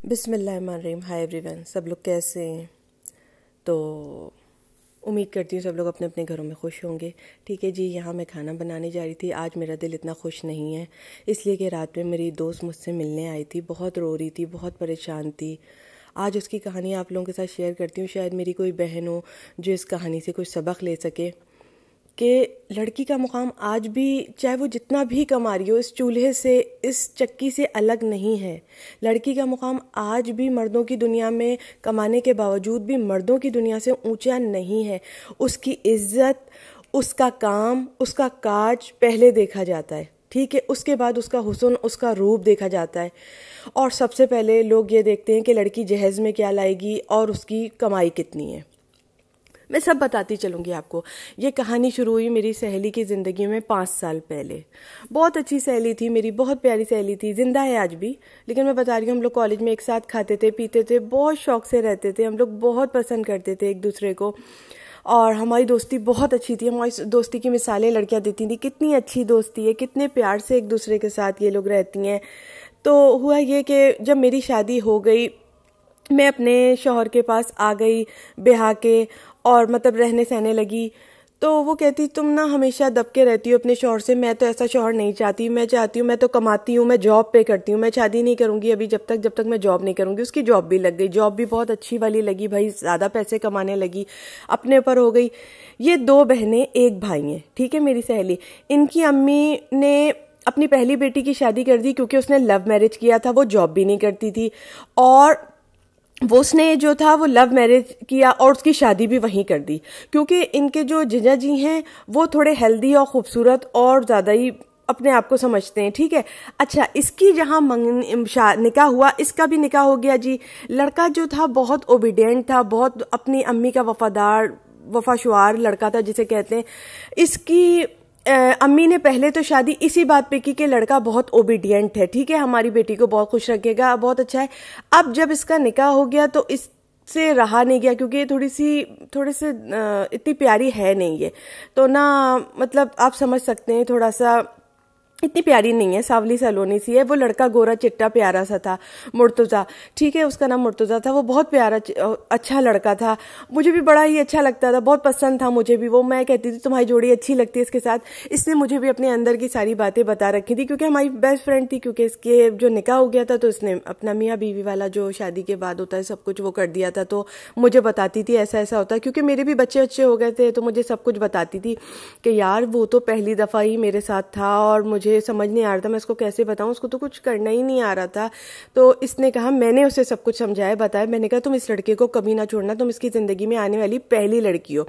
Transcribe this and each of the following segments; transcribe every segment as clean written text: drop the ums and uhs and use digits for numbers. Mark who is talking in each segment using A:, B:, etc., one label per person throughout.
A: बिस्मिल्लाहिर्रहमानिर्रहीम। Hi everyone, सब लोग कैसे हैं? तो उम्मीद करती हूँ सब लोग अपने अपने घरों में खुश होंगे। ठीक है जी, यहाँ मैं खाना बनाने जा रही थी। आज मेरा दिल इतना खुश नहीं है, इसलिए कि रात में मेरी दोस्त मुझसे मिलने आई थी, बहुत रो रही थी, बहुत परेशान थी। आज उसकी कहानी आप लोगों के साथ शेयर करती हूँ। शायद मेरी कोई बहन हो जो इस कहानी से कुछ सबक ले सके कि लड़की का मुकाम आज भी, चाहे वो जितना भी कमा रही हो, इस चूल्हे से, इस चक्की से अलग नहीं है। लड़की का मुकाम आज भी मर्दों की दुनिया में कमाने के बावजूद भी मर्दों की दुनिया से ऊंचा नहीं है। उसकी इज्जत, उसका काम, उसका काज पहले देखा जाता है, ठीक है। उसके बाद उसका हुस्न, उसका रूप देखा जाता है। और सबसे पहले लोग ये देखते हैं कि लड़की जहेज में क्या लाएगी और उसकी कमाई कितनी है। मैं सब बताती चलूँगी आपको। ये कहानी शुरू हुई मेरी सहेली की ज़िंदगी में 5 साल पहले। बहुत अच्छी सहेली थी मेरी, बहुत प्यारी सहेली थी, जिंदा है आज भी। लेकिन मैं बता रही हूँ, हम लोग कॉलेज में एक साथ खाते थे, पीते थे, बहुत शौक से रहते थे। हम लोग बहुत पसंद करते थे एक दूसरे को और हमारी दोस्ती बहुत अच्छी थी। हमारी दोस्ती की मिसालें लड़कियाँ देती थी, कितनी अच्छी दोस्ती है, कितने प्यार से एक दूसरे के साथ ये लोग रहती हैं। तो हुआ ये कि जब मेरी शादी हो गई, मैं अपने शौहर के पास आ गई ब्याह के, और मतलब रहने सहने लगी। तो वो कहती, तुम ना हमेशा दबके रहती हो अपने शौहर से। मैं तो ऐसा शौहर नहीं चाहती, मैं चाहती हूँ, मैं तो कमाती हूँ, मैं जॉब पे करती हूँ, मैं शादी नहीं करूँगी अभी जब तक मैं जॉब नहीं करूँगी। उसकी जॉब भी लग गई, जॉब भी बहुत अच्छी वाली लगी भाई, ज़्यादा पैसे कमाने लगी, अपने ऊपर हो गई। ये 2 बहनें एक भाई हैं, ठीक है। मेरी सहेली, इनकी अम्मी ने अपनी पहली बेटी की शादी कर दी क्योंकि उसने लव मैरिज किया था, वो जॉब भी नहीं करती थी, और वो उसने जो था वो लव मैरिज किया और उसकी शादी भी वहीं कर दी क्योंकि इनके जो जीजा जी हैं वो थोड़े हेल्दी और खूबसूरत और ज़्यादा ही अपने आप को समझते हैं, ठीक है। अच्छा, इसकी जहाँ निकाह हुआ, इसका भी निकाह हो गया जी। लड़का जो था बहुत ओबीडियंट था, बहुत अपनी अम्मी का वफादार, वफाशुआर लड़का था जिसे कहते हैं। इसकी अम्मी ने पहले तो शादी इसी बात पे की कि लड़का बहुत ओबीडियंट है, ठीक है, हमारी बेटी को बहुत खुश रखेगा, बहुत अच्छा है। अब जब इसका निकाह हो गया तो इससे रहा नहीं गया क्योंकि ये थोड़े से इतनी प्यारी है नहीं ये तो ना, मतलब आप समझ सकते हैं, थोड़ा सा इतनी प्यारी नहीं है, सावली सलोनी सी है। वो लड़का गोरा चिट्टा प्यारा सा था, मुर्तजा, ठीक है, उसका नाम मुर्तजा था। वो बहुत प्यारा अच्छा लड़का था, मुझे भी बड़ा ही अच्छा लगता था, बहुत पसंद था मुझे भी वो। मैं कहती थी तुम्हारी जोड़ी अच्छी लगती है इसके साथ। इसने मुझे भी अपने अंदर की सारी बातें बता रखी थी क्योंकि हमारी बेस्ट फ्रेंड थी। क्योंकि इसके जो निकाह हो गया था तो इसने अपना मियाँ बीवी वाला जो शादी के बाद होता है सब कुछ वो कर दिया था। तो मुझे बताती थी ऐसा ऐसा होता है, क्योंकि मेरे भी बच्चे अच्छे हो गए थे तो मुझे सब कुछ बताती थी कि यार वो तो पहली दफ़ा ही मेरे साथ था और मुझे समझ नहीं आ रहा था मैं उसको कैसे बताऊं, उसको तो कुछ करना ही नहीं आ रहा था। तो इसने कहा, मैंने उसे सब कुछ समझाया, बताया। मैंने कहा तुम इस लड़के को कभी ना छोड़ना, तुम इसकी जिंदगी में आने वाली पहली लड़की हो।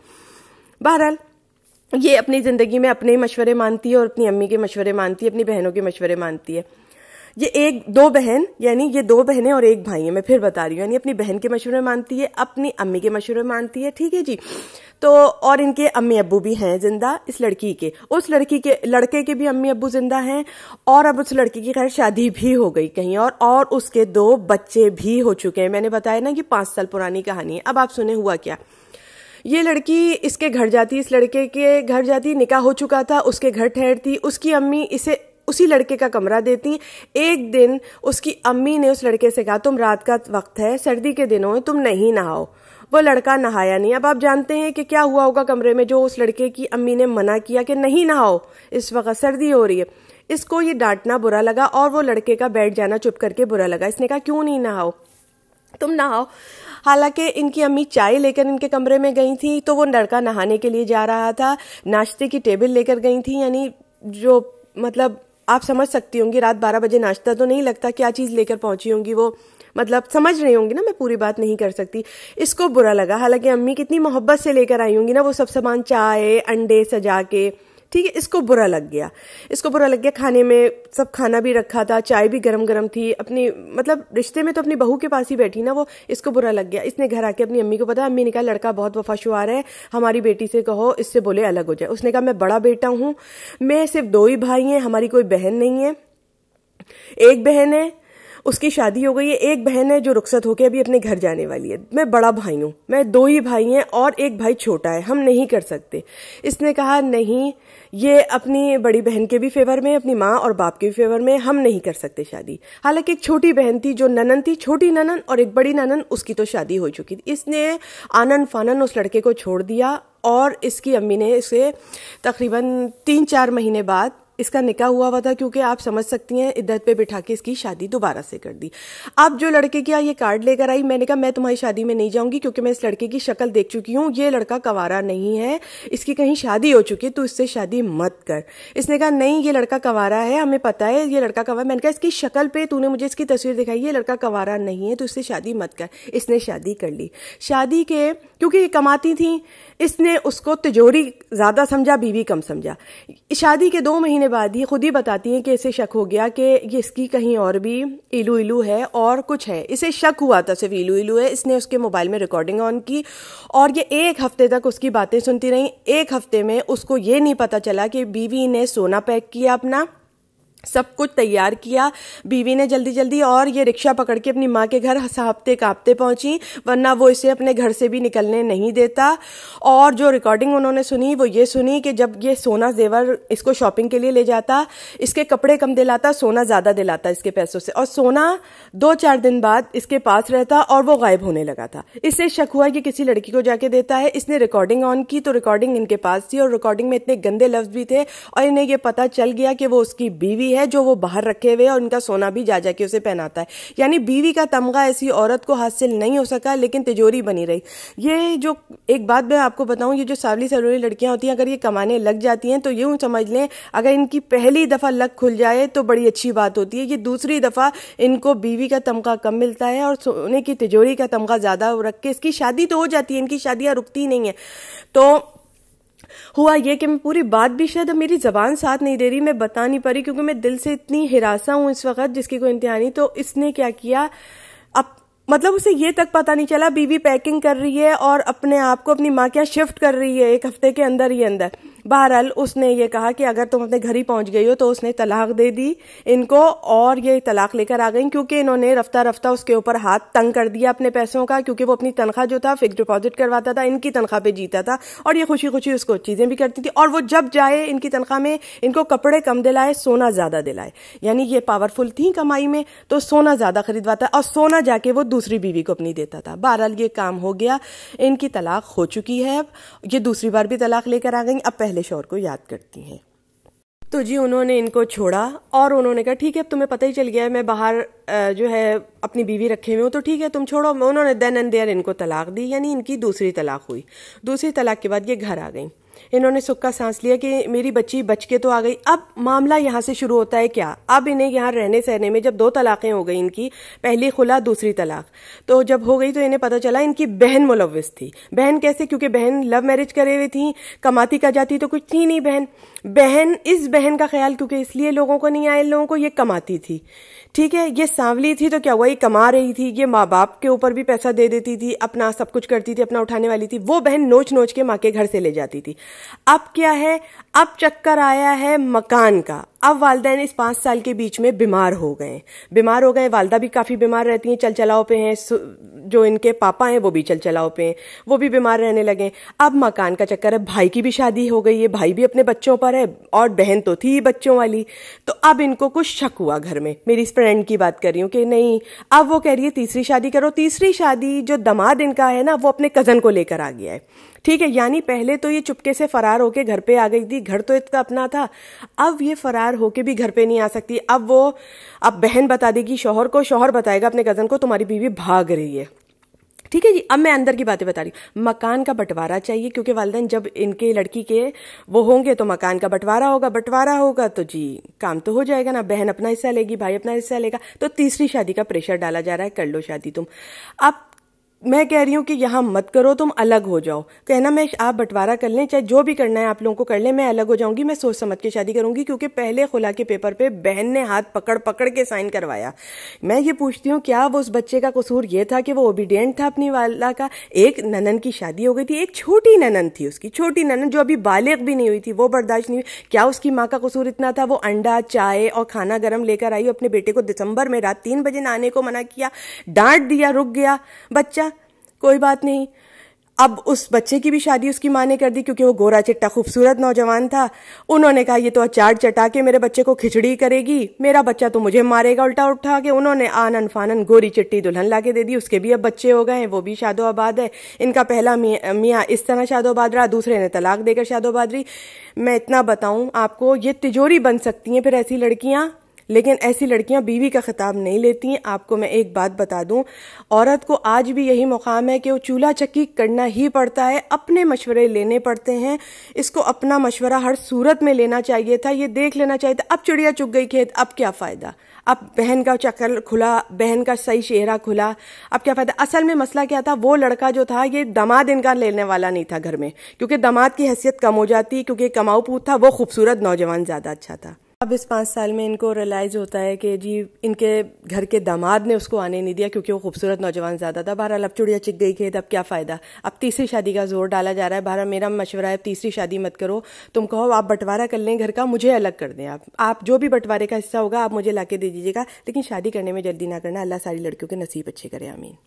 A: बहरहाल ये अपनी जिंदगी में अपने मशवरे मानती है और अपनी अम्मी के मशवरे मानती है, अपनी बहनों के मशवरे मानती है। ये 2 बहन, यानी ये 2 बहनें और एक भाई है, मैं फिर बता रही हूँ। यानी अपनी बहन के मशवरे मानती है, अपनी अम्मी के मशवरे मानती है, ठीक है जी। तो और इनके अम्मी अब्बू भी हैं जिंदा, इस लड़की के, उस लड़के के भी अम्मी अब्बू जिंदा हैं। और अब उस लड़की की खैर शादी भी हो गई कहीं और उसके 2 बच्चे भी हो चुके हैं। मैंने बताया ना कि 5 साल पुरानी कहानी है। अब आप सुने हुआ क्या। ये लड़की इसके घर जाती, इस लड़के के घर जाती, निकाह हो चुका था, उसके घर ठहरती। उसकी अम्मी इसे उसी लड़के का कमरा देती। एक दिन उसकी अम्मी ने उस लड़के से कहा, तुम रात का वक्त है, सर्दी के दिनों में तुम नहीं नहाओ। वो लड़का नहाया नहीं। अब आप जानते हैं कि क्या हुआ होगा कमरे में, जो उस लड़के की अम्मी ने मना किया कि नहीं नहाओ, इस वक्त सर्दी हो रही है। इसको ये डांटना बुरा लगा और वो लड़के का बैठ जाना चुप करके बुरा लगा। इसने कहा, क्यों नहीं नहाओ, तुम नहाओ। हालांकि इनकी अम्मी चाय लेकर इनके कमरे में गई थी तो वो लड़का नहाने के लिए जा रहा था। नाश्ते की टेबल लेकर गई थी, यानी जो मतलब आप समझ सकती होंगी, रात 12 बजे नाश्ता तो नहीं लगता, क्या चीज लेकर पहुंची होंगी वो, मतलब समझ रही होंगी ना, मैं पूरी बात नहीं कर सकती। इसको बुरा लगा, हालांकि अम्मी कितनी मोहब्बत से लेकर आई होंगी ना वो सब सामान, चाय अंडे सजा के, ठीक है। इसको बुरा लग गया। खाने में सब खाना भी रखा था, चाय भी गरम गरम थी, अपनी मतलब रिश्ते में तो अपनी बहू के पास ही बैठी ना वो। इसको बुरा लग गया। इसने घर आके अपनी अम्मी को बताया। अम्मी ने कहा, लड़का बहुत वफाशुआर है, हमारी बेटी से कहो इससे बोले अलग हो जाए। उसने कहा, मैं बड़ा बेटा हूं, मैं सिर्फ 2 ही भाई हैं, हमारी कोई बहन नहीं है, एक बहन है, उसकी शादी हो गई है, एक बहन है जो रुखसत होके अभी अपने घर जाने वाली है। मैं बड़ा भाई हूँ, मैं 2 ही भाई हैं और एक भाई छोटा है, हम नहीं कर सकते। इसने कहा नहीं, ये अपनी बड़ी बहन के भी फेवर में, अपनी माँ और बाप के भी फेवर में, हम नहीं कर सकते शादी। हालांकि एक छोटी बहन थी जो ननन थी, छोटी ननन, और एक बड़ी ननन, उसकी तो शादी हो चुकी थी। इसने आनन फानन उस लड़के को छोड़ दिया और इसकी अम्मी ने इसे तकरीबन 3-4 महीने बाद इसका निकाह हुआ था, क्योंकि आप समझ सकती हैं, इद्दत पे बिठा के इसकी शादी दोबारा से कर दी। अब जो लड़के का ये कार्ड लेकर आई, मैंने कहा मैं तुम्हारी शादी में नहीं जाऊंगी, क्योंकि मैं इस लड़के की शक्ल देख चुकी हूँ, ये लड़का कंवारा नहीं है, इसकी कहीं शादी हो चुकी है, तो इससे शादी मत कर। इसने कहा नहीं, ये लड़का कंवारा है, हमें पता है ये लड़का कंवारा। मैंने कहा इसकी शक्ल पे तूने मुझे इसकी तस्वीर दिखाई, ये लड़का कंवारा नहीं है, तो इससे शादी मत कर। इसने शादी कर ली। शादी के, क्योंकि ये कमाती थी, इसने उसको तिजोरी ज्यादा समझा, बीवी कम समझा। शादी के 2 महीने बाद ये खुद ही बताती है कि इसे शक हो गया कि ये इसकी कहीं और भी इलू इलू है और कुछ है। इसे शक हुआ था सिर्फ इलू इलू है। इसने उसके मोबाइल में रिकॉर्डिंग ऑन की और ये 1 हफ्ते तक उसकी बातें सुनती रही। 1 हफ्ते में उसको ये नहीं पता चला कि बीवी ने सोना पैक किया, अपना सब कुछ तैयार किया बीवी ने जल्दी जल्दी, और ये रिक्शा पकड़ के अपनी माँ के घर हंसते कांपते पहुंची, वरना वो इसे अपने घर से भी निकलने नहीं देता। और जो रिकॉर्डिंग उन्होंने सुनी वो ये सुनी कि जब ये सोना जेवर इसको शॉपिंग के लिए ले जाता, इसके कपड़े कम दिलाता, सोना ज्यादा दिलाता इसके पैसों से, और सोना 2-4 दिन बाद इसके पास रहता और वो गायब होने लगा था। इससे शक हुआ कि किसी लड़की को जाके देता है। इसने रिकॉर्डिंग ऑन की तो रिकॉर्डिंग इनके पास थी और रिकॉर्डिंग में इतने गंदे लफ्ज भी थे, और इन्हें ये पता चल गया कि वो उसकी बीवी है जो वो बाहर रखे हुए, और उनका सोना भी जा जाके उसे पहनाता है। यानी बीवी का तमगा ऐसी औरत को हासिल नहीं हो सका, लेकिन तिजोरी बनी रही। ये जो एक बात मैं आपको बताऊं, ये जो सावली सरोली लड़कियां होती हैं, अगर ये कमाने लग जाती हैं तो यूं समझ लें, अगर इनकी पहली दफा लक खुल जाए तो बड़ी अच्छी बात होती है। ये दूसरी दफा इनको बीवी का तमगा कम मिलता है और सोने की तिजोरी का तमगा ज्यादा रख के इसकी शादी तो हो जाती है। इनकी शादियां रुकती नहीं है। तो हुआ ये कि मैं पूरी बात भी शायद अब मेरी जबान साथ नहीं दे रही, मैं बता नहीं पा रही, क्योंकि मैं दिल से इतनी हिरासा हूं इस वक्त जिसकी कोई इंतहा नहीं। तो इसने क्या किया, अब मतलब उसे ये तक पता नहीं चला बीवी पैकिंग कर रही है और अपने आप को अपनी माँ के यहाँ शिफ्ट कर रही है 1 हफ्ते के अंदर ही अंदर। बहरहाल उसने ये कहा कि अगर तुम अपने घर ही पहुंच गई हो, तो उसने तलाक दे दी इनको, और ये तलाक लेकर आ गई, क्योंकि इन्होंने रफ्ता रफ्ता उसके ऊपर हाथ तंग कर दिया अपने पैसों का, क्योंकि वो अपनी तनख्वाह जो था फिक्स डिपॉजिट करवाता था, इनकी तनख्वाह पे जीता था, और ये खुशी खुशी उसको चीजें भी करती थी। और वो जब जाए इनकी तनख्वाह में इनको कपड़े कम दिलाए, सोना ज्यादा दिलाए। यानी ये पावरफुल थी कमाई में, तो सोना ज्यादा खरीदवाता और सोना जाके वो दूसरी बीवी को अपनी देता था। बहरहाल ये काम हो गया, इनकी तलाक हो चुकी है। अब ये दूसरी बार भी तलाक लेकर आ गई, अब पहले शौहर को याद करती हैं। तो जी उन्होंने इनको छोड़ा और उन्होंने कहा ठीक है, अब तुम्हें पता ही चल गया है मैं बाहर जो है अपनी बीवी रखे हुए हूँ, तो ठीक है तुम छोड़ो। उन्होंने देन एंड देयर इनको तलाक दी, यानी इनकी दूसरी तलाक हुई। दूसरी तलाक के बाद ये घर आ गई। इन्होंने सुक्का सांस लिया कि मेरी बच्ची बच के तो आ गई। अब मामला यहाँ से शुरू होता है क्या, अब इन्हें यहाँ रहने सहने में जब 2 तलाकें हो गई इनकी, पहली खुला दूसरी तलाक, तो जब हो गई तो इन्हें पता चला इनकी बहन मुलव्विस थी। बहन कैसे, क्योंकि बहन लव मैरिज करे हुए थी, कमाती का जाती तो कुछ थी नहीं बहन। इस बहन का ख्याल क्योंकि इसलिए लोगों को नहीं आया, इन लोगों को ये कमाती थी, ठीक है। ये सांवली थी तो क्या हुआ, ये कमा रही थी, ये माँ बाप के ऊपर भी पैसा दे देती थी, अपना सब कुछ करती थी, अपना उठाने वाली थी। वो बहन नोच नोच के माँ के घर से ले जाती थी। अब क्या है, अब चक्कर आया है मकान का। अब वालिदैन इस 5 साल के बीच में बीमार हो गए। वालिदा भी काफी बीमार रहती हैं, चल चलाओ पे हैं। जो इनके पापा हैं वो भी चल चलाओ पे हैं, वो भी बीमार रहने लगे। अब मकान का चक्कर है, भाई की भी शादी हो गई है, भाई भी अपने बच्चों पर है, और बहन तो थी बच्चों वाली। तो अब इनको कुछ शक हुआ घर में। मेरी फ्रेंड की बात कर रही हूँ कि नहीं, अब वो कह रही है तीसरी शादी करो। तीसरी शादी जो दामाद इनका है ना, वो अपने कजन को लेकर आ गया है, ठीक है। यानी पहले तो ये चुपके से फरार होके घर पे आ गई थी, घर तो इसका अपना था। अब ये फरार होके भी घर पे नहीं आ सकती। अब बहन बता देगी शौहर को, शौहर बताएगा अपने कजन को तुम्हारी बीवी भाग रही है, ठीक है जी। अब मैं अंदर की बातें बता रही हूँ। मकान का बंटवारा चाहिए, क्योंकि वालिदैन जब इनके लड़की के वो होंगे तो मकान का बंटवारा होगा तो जी काम तो हो जाएगा ना। बहन अपना हिस्सा लेगी, भाई अपना हिस्सा लेगा। तो तीसरी शादी का प्रेशर डाला जा रहा है, कर लो शादी तुम। अब मैं कह रही हूँ कि यहाँ मत करो, तुम अलग हो जाओ। कहना मैं आप बंटवारा कर लें, चाहे जो भी करना है आप लोगों को कर लें, मैं अलग हो जाऊंगी, मैं सोच समझ के शादी करूंगी। क्योंकि पहले खुला के पेपर पे बहन ने हाथ पकड़ पकड़ के साइन करवाया। मैं ये पूछती हूँ क्या वो उस बच्चे का कसूर ये था कि वो ओबीडियंट था अपनी वाला का? एक ननन की शादी हो गई थी, एक छोटी ननन थी, उसकी छोटी ननन जो अभी बालिग भी नहीं हुई थी, वो बर्दाश्त नहीं हुई। क्या उसकी माँ का कसूर इतना था? वो अंडा चाय और खाना गर्म लेकर आई, अपने बेटे को दिसंबर में रात 3 बजे नहाने को मना किया, डांट दिया, रुक गया बच्चा, कोई बात नहीं। अब उस बच्चे की भी शादी उसकी माँ ने कर दी क्योंकि वो गोरा चिट्टा खूबसूरत नौजवान था। उन्होंने कहा ये तो अचार चटा के मेरे बच्चे को खिचड़ी करेगी, मेरा बच्चा तो मुझे मारेगा उल्टा उठा के। उन्होंने आनन फानन गोरी चिट्टी दुल्हन लाके दे दी। उसके भी अब बच्चे हो गए हैं, वो भी शादो आबाद है। इनका पहला मियाँ इस तरह शादो आबाद रहा, दूसरे ने तलाक देकर शादो आबाद रही। मैं इतना बताऊं आपको, ये तिजोरी बन सकती हैं फिर ऐसी लड़कियां, लेकिन ऐसी लड़कियां बीवी का खिताब नहीं लेती हैं। आपको मैं एक बात बता दूं, औरत को आज भी यही मुकाम है कि वो चूल्हा चक्की करना ही पड़ता है, अपने मशवरे लेने पड़ते हैं। इसको अपना मशवरा हर सूरत में लेना चाहिए था, ये देख लेना चाहिए था। अब चिड़िया चुग गई खेत, अब क्या फायदा? अब बहन का चक्कर खुला, बहन का सही चेहरा खुला, अब क्या फायदा? असल में मसला क्या था, वो लड़का जो था ये दामाद इनका लेने वाला नहीं था घर में, क्योंकि दामाद की हैसियत कम हो जाती, क्योंकि कमाऊ पूत था, वो खूबसूरत नौजवान ज्यादा अच्छा था। अब इस 5 साल में इनको रियलाइज होता है कि जी इनके घर के दामाद ने उसको आने नहीं दिया क्योंकि वो खूबसूरत नौजवान ज्यादा था। बहरहाल अब चिड़िया चिग गई खेत, अब क्या फायदा? अब तीसरी शादी का जोर डाला जा रहा है। बहरहाल मेरा मशवरा है तीसरी शादी मत करो। तुम कहो आप बंटवारा कर लें घर का, मुझे अलग कर दें। आप जो भी बंटवारे का हिस्सा होगा आप मुझे लाके दे दीजिएगा, लेकिन शादी करने में जल्दी ना करना। अल्लाह सारी लड़कियों के नसीब अच्छे करे, आमीन।